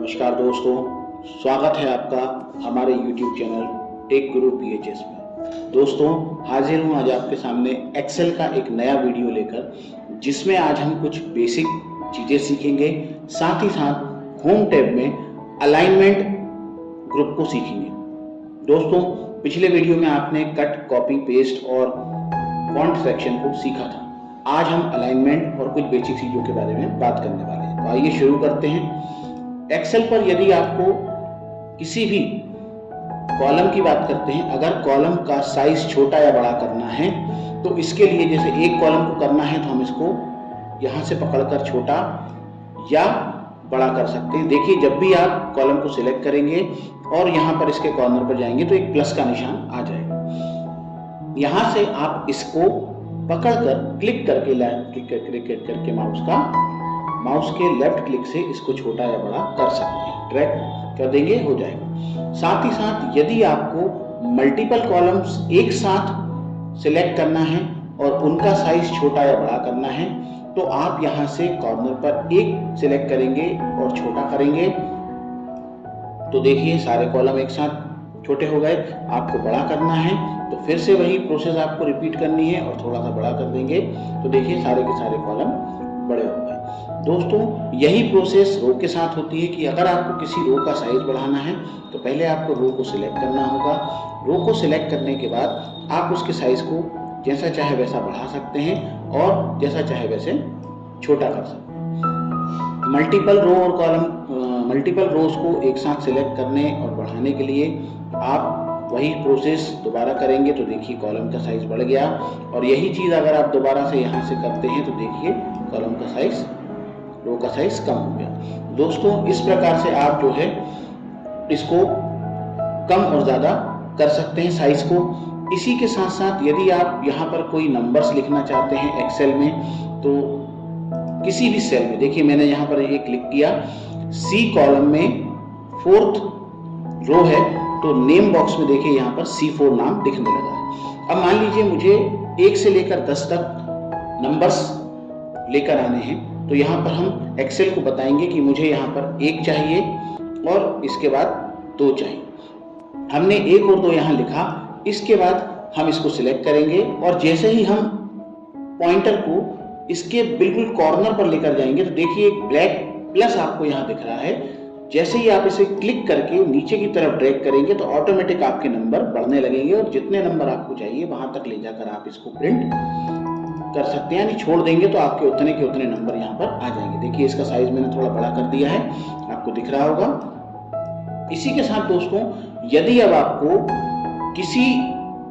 नमस्कार दोस्तों, स्वागत है आपका हमारे YouTube चैनल टेक गुरु PHS में। दोस्तों, हाजिर हूँ आज आपके सामने एक्सेल का एक नया वीडियो लेकर, जिसमें आज हम कुछ बेसिक चीज़ें सीखेंगे। साथ ही साथ होम टैब में अलाइनमेंट ग्रुप को सीखेंगे। दोस्तों, पिछले वीडियो में आपने कट, कॉपी, पेस्ट और फॉन्ट सेक्शन को सीखा था। आज हम अलाइनमेंट और कुछ बेसिक चीज़ों के बारे में बात करने वाले हैं। तो आइए शुरू करते हैं। एक्सेल पर यदि आपको किसी भी कॉलम की बात करते हैं, अगर कॉलम का साइज छोटा या बड़ा करना है तो इसके लिए जैसे एक कॉलम को करना है तो हम इसको यहाँ से पकड़कर छोटा या बड़ा कर सकते हैं। देखिए, जब भी आप कॉलम को सिलेक्ट करेंगे और यहाँ पर इसके कॉर्नर पर जाएंगे तो एक प्लस का निशान आ जाएगा। यहाँ से आप इसको पकड़कर क्लिक करके माउस के लेफ्ट क्लिक से इसको छोटा या बड़ा कर सकते हैं। ड्रैग कर देंगे, हो जाएगा। साथ ही साथ यदि आपको मल्टीपल कॉलम्स एक साथ सिलेक्ट करना है और उनका साइज छोटा या बड़ा करना है तो आप यहाँ से कॉर्नर पर एक सिलेक्ट करेंगे और छोटा करेंगे तो देखिए सारे कॉलम एक साथ छोटे हो गए। आपको बड़ा करना है तो फिर से वही प्रोसेस आपको रिपीट करनी है और थोड़ा सा बड़ा कर देंगे तो देखिए सारे के सारे कॉलम बड़े हो गए। दोस्तों, यही प्रोसेस रो के साथ होती है कि अगर आपको किसी रो का साइज बढ़ाना है तो पहले आपको रो को सिलेक्ट करना होगा। रो को सिलेक्ट करने के बाद आप उसके साइज को जैसा चाहे वैसा बढ़ा सकते हैं और जैसा चाहे वैसे छोटा कर सकते हैं। मल्टीपल रोज को एक साथ सिलेक्ट करने और बढ़ाने के लिए आप वही प्रोसेस दोबारा करेंगे तो देखिए कॉलम का साइज बढ़ गया। और यही चीज़ अगर आप दोबारा से यहाँ से करते हैं तो देखिए कॉलम का साइज, रो का साइज कम हो गया। दोस्तों, इस प्रकार से आप जो है इसको कम और ज़्यादा कर सकते हैं साइज को। इसी के साथ साथ यदि आप यहाँ पर कोई नंबर्स लिखना चाहते हैं एक्सेल में तो किसी भी सेल में, देखिए मैंने यहाँ पर एक क्लिक किया, C कॉलम में 4th रो है तो नेम बॉक्स में देखिए यहाँ पर C4 नाम दिखने लगा है। अब मान लीजिए मुझे 1 से लेकर 10 तक नंबर्स लेकर आने हैं तो यहाँ पर हम एक्सेल को बताएंगे कि मुझे यहाँ पर 1 चाहिए और इसके बाद 2 चाहिए। हमने 1 और 2 यहाँ लिखा। इसके बाद हम इसको सिलेक्ट करेंगे और जैसे ही हम पॉइंटर को इसके बिल्कुल कॉर्नर पर लेकर जाएंगे तो देखिए एक ब्लैक प्लस आपको यहाँ दिख रहा है। जैसे ही आप इसे क्लिक करके नीचे की तरफ ड्रैग करेंगे तो ऑटोमेटिक आपके नंबर बढ़ने लगेंगे और जितने नंबर आपको चाहिए वहां तक ले जाकर आप इसको प्रिंट कर सकते हैं। यानी छोड़ देंगे तो आपके उतने के उतने नंबर यहाँ पर आ जाएंगे। देखिए इसका साइज मैंने थोड़ा बड़ा कर दिया है, आपको दिख रहा होगा। इसी के साथ दोस्तों, यदि अब आपको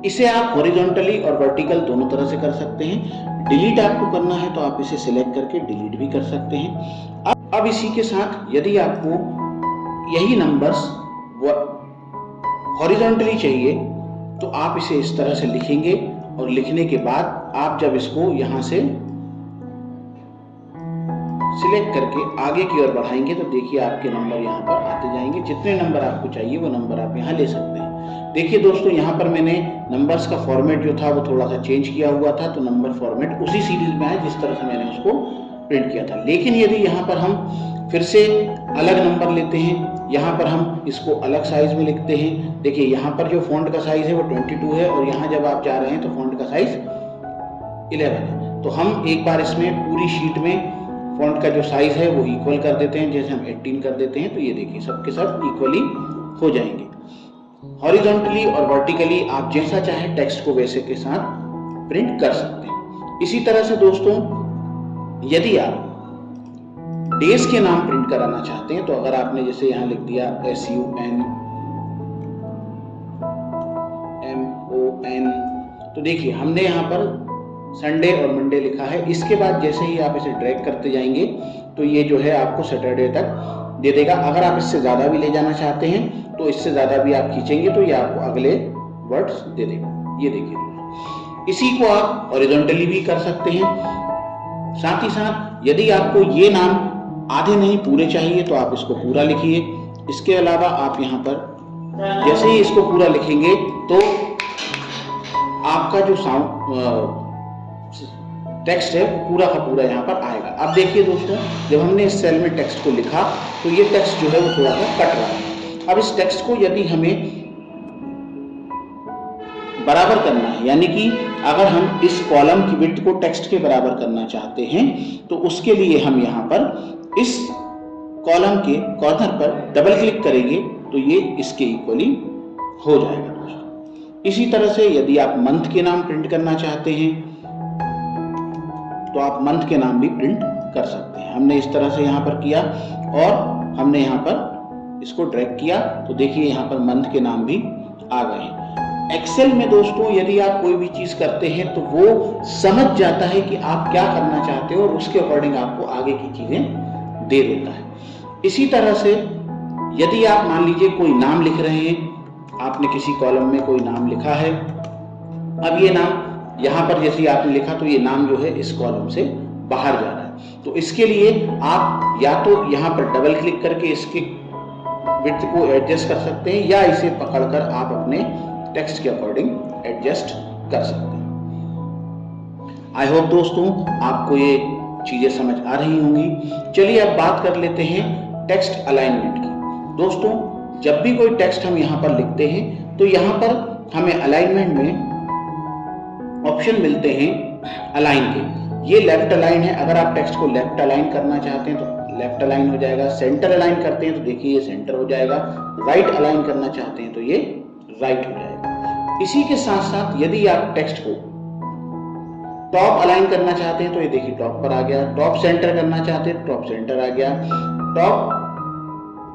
इसे आप हॉरिजॉन्टली और वर्टिकल दोनों तरह से कर सकते हैं। डिलीट आपको करना है तो आप इसे सिलेक्ट करके डिलीट भी कर सकते हैं। अब इसी के साथ यदि आपको यही नंबर्स हॉरिजॉन्टली चाहिए तो आप इसे इस तरह से लिखेंगे और लिखने के बाद आप जब इसको यहाँ से सिलेक्ट करके आगे की ओर बढ़ाएंगे तो देखिए आपके नंबर यहाँ पर आते जाएंगे। जितने नंबर आपको चाहिए वो नंबर आप यहाँ ले सकते हैं। देखिए दोस्तों, यहाँ पर मैंने नंबर्स का फॉर्मेट जो था वो थोड़ा सा चेंज किया हुआ था तो नंबर फॉर्मेट उसी सीरीज में है जिस तरह से मैंने उसको प्रिंट किया था। लेकिन यदि यहाँ पर हम फिर से अलग नंबर लेते हैं, यहाँ पर हम इसको अलग साइज में लिखते हैं। देखिए यहाँ पर जो फॉन्ट का साइज है वो 22 है और यहाँ जब आप जा रहे हैं तो फॉन्ट का साइज 11 है। तो हम एक बार इसमें पूरी शीट में फॉन्ट का जो साइज है वो इक्वल कर देते हैं। जैसे हम 18 कर देते हैं तो ये देखिए सबके सब इक्वली हो जाएंगे। हॉरिजॉन्टली और वर्टिकली आप जैसा चाहे टेक्स्ट को वैसे के साथ प्रिंट कर सकते हैं। इसी तरह से दोस्तों, यदि आप डेज के नाम प्रिंट कराना चाहते हैं तो अगर आपने जैसे यहाँ लिख दिया SUNMON तो देखिए हमने यहाँ पर संडे और मंडे लिखा है। इसके बाद जैसे ही आप इसे ड्रैग करते जाएंगे तो ये जो है आपको सैटरडे तक दे देगा। अगर आप इससे ज़्यादा भी ले जाना चाहते हैं तो इससे ज़्यादा भी आप खींचेंगे तो ये आपको अगले वर्ड्स दे देगा। ये देखिए, इसी को आप हॉरिजॉन्टली भी कर सकते हैं। साथ ही साथ यदि आपको ये नाम आधे नहीं पूरे चाहिए तो आप इसको पूरा लिखिए। इसके अलावा आप यहाँ पर जैसे ही इसको पूरा लिखेंगे तो आपका जो टेक्स्ट है पूरा का पूरा यहाँ पर आएगा। अब देखिए दोस्तों, जब हमने इस सेल में टेक्स्ट को लिखा तो ये टेक्स्ट जो है वो थोड़ा सा कट रहा है। अब इस टेक्स्ट को यदि हमें बराबर करना है, यानी कि अगर हम इस कॉलम की विड्थ को टेक्स्ट के बराबर करना चाहते हैं तो उसके लिए हम यहाँ पर इस कॉलम के कॉर्नर पर डबल क्लिक करेंगे तो ये इसके इक्वली हो जाएगा दोस्तों। इसी तरह से यदि आप मंथ के नाम प्रिंट करना चाहते हैं तो आप मंथ के नाम भी प्रिंट कर सकते हैं। हमने इस तरह से यहाँ पर किया और हमने यहाँ पर इसको ड्रैग किया तो देखिए यहाँ पर मंथ के नाम भी आ गए हैं। एक्सेल में दोस्तों यदि आप कोई भी चीज करते हैं तो वो समझ जाता है कि आप क्या करना चाहते हो और उसके अकॉर्डिंग आपको आगे की चीजें दे देता है। इसी तरह से यदि आप मान लीजिए कोई नाम लिख रहे हैं, आपने किसी कॉलम में कोई नाम लिखा है, अब ये नाम यहाँ पर जैसे आपने लिखा तो ये नाम जो है इस कॉलम से बाहर जा रहा है। तो इसके लिए आप या तो यहाँ पर डबल क्लिक करके इसके विड्थ को एडजस्ट कर सकते हैं या इसे पकड़कर आप अपने टेक्स्ट के अकॉर्डिंग एडजस्ट कर सकते हैं। आई होप दोस्तों आपको ये चीजें समझ आ रही होंगी। चलिए अब बात कर लेते हैं टेक्स्ट अलाइनमेंट की। दोस्तों जब भी कोई टेक्स्ट हम यहाँ पर लिखते हैं तो यहाँ पर हमें अलाइनमेंट में ऑप्शन मिलते हैं अलाइन के। ये लेफ्ट अलाइन है, अगर आप टेक्स्ट को लेफ्ट अलाइन करना चाहते हैं तो लेफ्ट अलाइन हो जाएगा। सेंटर अलाइन करते हैं तो देखिए ये सेंटर हो जाएगा। राइट अलाइन करना चाहते हैं तो ये राइट हो जाएगा। इसी के साथ साथ यदि आप टेक्स्ट को टॉप अलाइन करना चाहते हैं तो ये देखिए टॉप पर आ गया। टॉप सेंटर करना चाहते हैं तो टॉप सेंटर आ गया। टॉप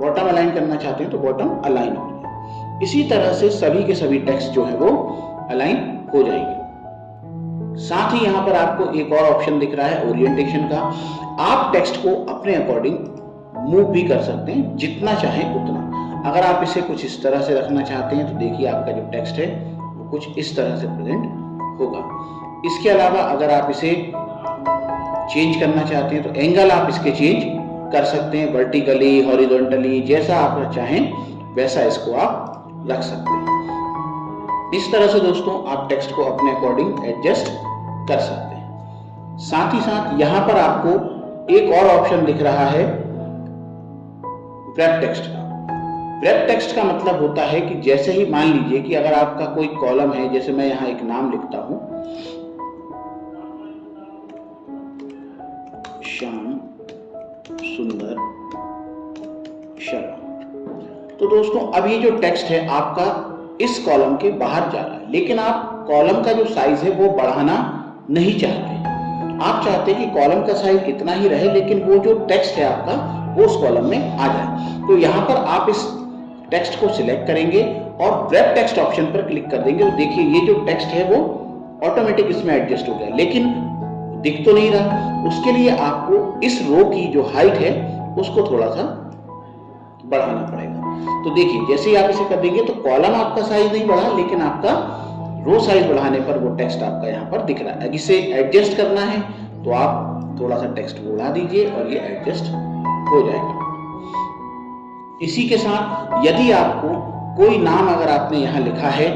बॉटम अलाइन करना चाहते हैं तो बॉटम अलाइन हो गया। इसी तरह से सभी के सभी टेक्स्ट जो है वो अलाइन हो जाएंगे। साथ ही यहाँ पर आपको एक और ऑप्शन दिख रहा है ओरिएंटेशन का। आप टेक्स्ट को अपने अकॉर्डिंग मूव भी कर सकते हैं, जितना चाहें उतना। अगर आप इसे कुछ इस तरह से रखना चाहते हैं तो देखिए आपका जो टेक्स्ट है वो कुछ इस तरह से प्रेजेंट होगा। इसके अलावा अगर आप इसे चेंज करना चाहते हैं तो एंगल आप इसके चेंज कर सकते हैं, वर्टिकली, हॉरिजॉन्टली, जैसा आप चाहें वैसा इसको आप रख सकते हैं। इस तरह से दोस्तों आप टेक्स्ट को अपने अकॉर्डिंग एडजस्ट कर सकते हैं। साथ ही साथ यहां पर आपको एक और ऑप्शन दिख रहा है व्रैप टेक्स्ट का। व्रैप टेक्स्ट का मतलब होता है कि जैसे ही मान लीजिए कि अगर आपका कोई कॉलम है, जैसे मैं यहां एक नाम लिखता हूं, श्याम सुंदर शर्मा। तो दोस्तों अब ये जो टेक्स्ट है आपका इस कॉलम के बाहर जा रहा है, लेकिन आप कॉलम का जो साइज है वो बढ़ाना नहीं चाहते। आप चाहते हैं कि कॉलम का साइज इतना ही रहे, लेकिन वो जो टेक्स्ट है आपका वो उस कॉलम में आ जाए। तो यहाँ पर आप इस टेक्स्ट को सिलेक्ट करेंगे और व्रैप टेक्स्ट ऑप्शन पर क्लिक कर देंगे। तो देखिए ये जो टेक्स्ट है वो ऑटोमेटिक इसमें एडजस्ट हो गया, लेकिन दिख तो नहीं रहा। उसके लिए आपको इस रो की जो हाइट है उसको थोड़ा सा बढ़ाना पड़ेगा। तो देखिए जैसे ही आप इसे कर देंगे तो कॉलम आपका साइज नहीं बढ़ा, लेकिन आपका रो साइज बढ़ाने पर वो टेक्स्ट आपका यहाँ पर दिख रहा है। इसे एडजस्ट करना है तो आप थोड़ा सा टेक्स्ट बढ़ा दीजिए और ये एडजस्ट हो जाएगा। इसी के साथ यदि आपको कोई नाम अगर आपने यहाँ लिखा है,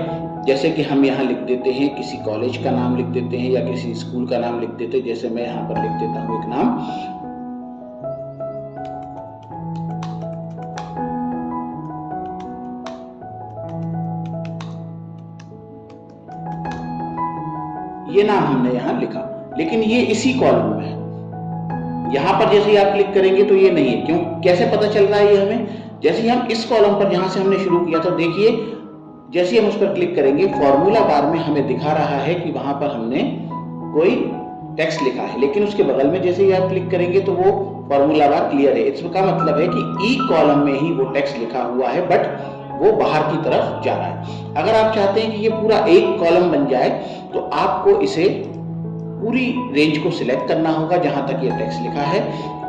जैसे कि हम यहाँ लिख देते हैं किसी कॉलेज का नाम लिख देते हैं या किसी स्कूल का नाम लिख देते हैं, जैसे मैं यहाँ पर लिख देता हूँ एक नाम, ये नाम हमने यहाँ लिखा, लेकिन ये इसी कॉलम में है। यहाँ पर जैसे ही आप क्लिक करेंगे तो ये नहीं है। क्यों, कैसे पता चल रहा है ये हमें? जैसे ही हम इस कॉलम पर जहां से हमने शुरू किया था, देखिए जैसे ही हम उस पर क्लिक करेंगे फॉर्मूला बार में हमें दिखा रहा है कि वहां पर हमने कोई टेक्स्ट लिखा है, लेकिन उसके बगल में जैसे ही आप क्लिक करेंगे तो वो फॉर्मूला बार क्लियर है। इसका मतलब है कि ई कॉलम में ही वो टेक्स्ट लिखा हुआ है, बट वो बाहर की तरफ जा रहा है। अगर आप चाहते हैं कि ये पूरा एक कॉलम बन जाए तो आपको इसे पूरी रेंज को सिलेक्ट करना होगा जहां तक ये टेक्स्ट लिखा है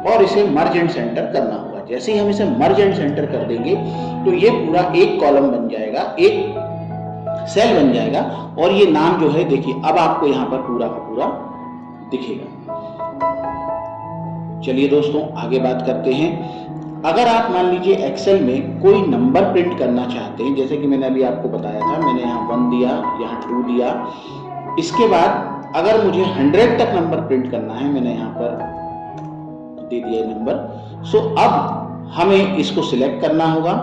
और इसे मर्ज एंड सेंटर करना होगा। जैसे ही हम इसे मर्ज एंड सेंटर कर देंगे तो ये पूरा एक कॉलम बन जाएगा, एक सेल बन जाएगा और ये नाम जो है देखिए अब आपको यहाँ पर पूरा का पूरा दिखेगा। चलिए दोस्तों आगे बात करते हैं। अगर आप मान लीजिए एक्सेल में कोई नंबर प्रिंट करना चाहते हैं, जैसे कि मैंने अभी आपको बताया था, मैंने यहाँ 1 दिया, यहाँ 2 दिया। इसके बाद अगर मुझे 100 तक नंबर प्रिंट करना है, मैंने यहाँ पर दे दिया नंबर। सो अब हमें इसको सिलेक्ट करना होगा।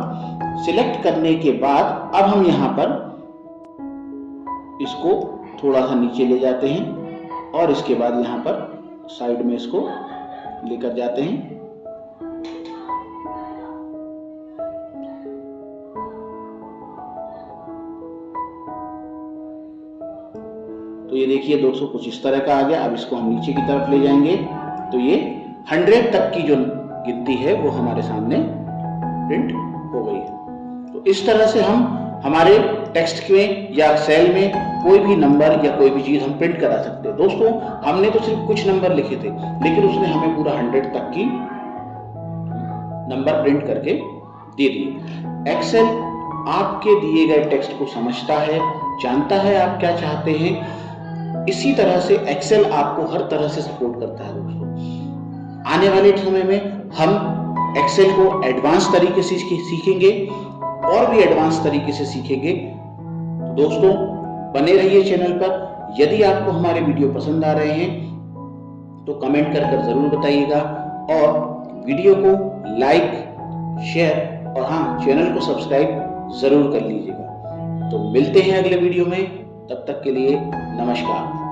सिलेक्ट करने के बाद अब हम यहाँ पर इसको थोड़ा सा नीचे ले जाते हैं और इसके बाद यहाँ पर साइड में इसको लेकर जाते हैं। तो ये देखिए दोस्तों कुछ इस तरह का आ गया। अब इसको हम नीचे की तरफ ले जाएंगे तो ये 100 तक की जो गिनती है वो हमारे सामने प्रिंट हो गई है। तो इस तरह से हम हमारे टेक्स्ट में या सेल में कोई भी नंबर या कोई भी चीज हम प्रिंट करा सकते हैं। दोस्तों हमने तो सिर्फ कुछ नंबर लिखे थे, लेकिन उसने हमें पूरा 100 तक की नंबर प्रिंट करके दे दिए। एक्सेल आपके दिए गए टेक्स्ट को समझता है, जानता है आप क्या चाहते हैं। इसी तरह से एक्सेल आपको हर तरह से सपोर्ट करता है। दोस्तों आने वाले समय में हम एक्सेल को एडवांस तरीके से सीखेंगे और भी एडवांस तरीके से सीखेंगे। तो दोस्तों बने रहिए चैनल पर। यदि आपको हमारे वीडियो पसंद आ रहे हैं तो कमेंट कर जरूर बताइएगा और वीडियो को लाइक, शेयर और हाँ चैनल को सब्सक्राइब जरूर कर लीजिएगा। तो मिलते हैं अगले वीडियो में, तब तक के लिए नमस्कार।